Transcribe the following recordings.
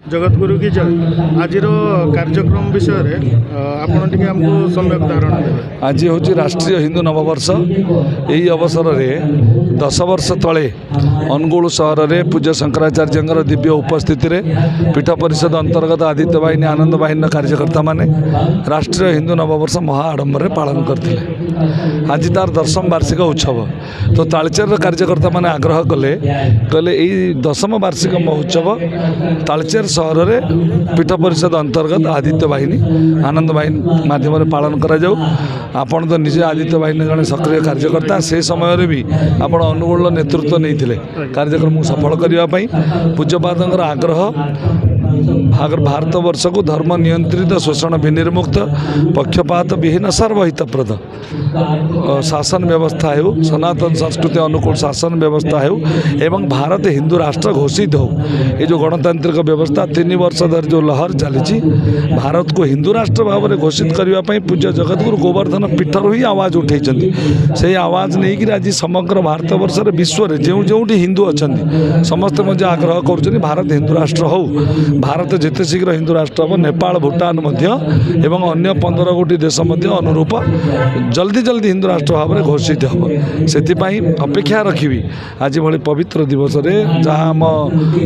जगतगुरु की जय। आज कार्यक्रम विषय रे आपण टिके हमको सम्यक धारणा देबे। आज हूँ राष्ट्रीय हिंदू नववर्ष। यही अवसर में 10 वर्ष तले अनुगुल सहर में पूज्य शंकराचार्य दिव्य उपस्थिति रे पीठ परिषद अंतर्गत आदित्य वाहिनी आनंद वाहिनी कार्यकर्ता माने राष्ट्रीय हिंदू नववर्ष महा आडंबर पालन करते। आज तार 10म वार्षिक उत्सव तो तालचेर कार्यकर्ता माने आग्रह कले यही 10म वार्षिक महोत्सव तालचेर सहर में पीठ परिषद अंतर्गत आदित्य वाहिनी आनंद वाहिनी माध्यम पालन करा जाऊ। आपण तो निजे आदित्य वाहिनी जन सक्रिय कार्यकर्ता से समय भी आपण अनुगुल नेतृत्व नहीं कार्यक्रम सफल करने पूज्यपाद आग्रह भारत वर्ष को धर्म नियंत्रित शोषण विनिर्मुक्त पक्षपात विहीन सर्वहितप्रद शासन व्यवस्था हो सनातन संस्कृति अनुकूल शासन व्यवस्था हो एवं भारत हिंदू राष्ट्र घोषित हो। ये जो गणतांत्रिक व्यवस्था 3 वर्ष धरी जो लहर चली भारत को हिंदू राष्ट्र भाव में घोषित करने पूज्य जगतगुरु गोवर्धन पीठर ही आवाज उठे से आवाज नहीं कि आज समग्र भारत वर्ष विश्व में जो जो हिंदू अच्छा समस्त मध्य आग्रह कर भारत हिंदू राष्ट्र हो। भारत जिते शीघ्र हिंदू राष्ट्र हम नेपाल भूटान एवं अन्य 15 गोटी देश अनुरूप जल्दी जल्दी हिंदू राष्ट्र भाव में घोषित हम से अपेक्षा रखी आज भली पवित्र दिवस रे जहाँ आम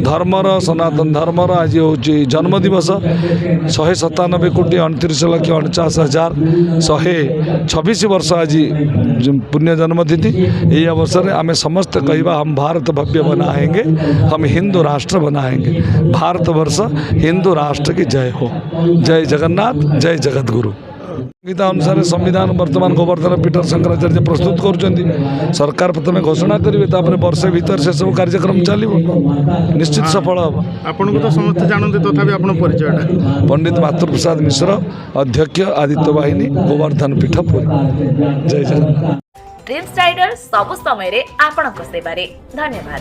धर्मर सनातन धर्मर आज हूँ जन्मदिवस 197 कोटी 29,49,126 वर्ष आज पुण्य जन्मतिथि। यही अवसर में आम समस्त कहवा हम भारत भव्य बनाएंगे हम हिंदू राष्ट्र बनाएंगे। भारत वर्ष हिंदू राष्ट्र की जय हो। जय जगन्नाथ जय जगतगुरु। गीता अनुसार संविधान वर्तमान गोवर्धन पीठ शंकराचार्य प्रस्तुत कर सरकार प्रथम घोषणा करेंगे तापर वर्ष भीतर से सब कार्यक्रम चलो निश्चित सफल हम। आपन को तो समस्त जानते तथापि आपण परिचय पंडित मातृप्रसाद मिश्र अध्यक्ष आदित्य वाहिनी गोवर्धन पीठ पुरी। जय जगन्नाथ। ड्रीम्स राइडर सब समय रे आपन को सेवा रे धन्यवाद।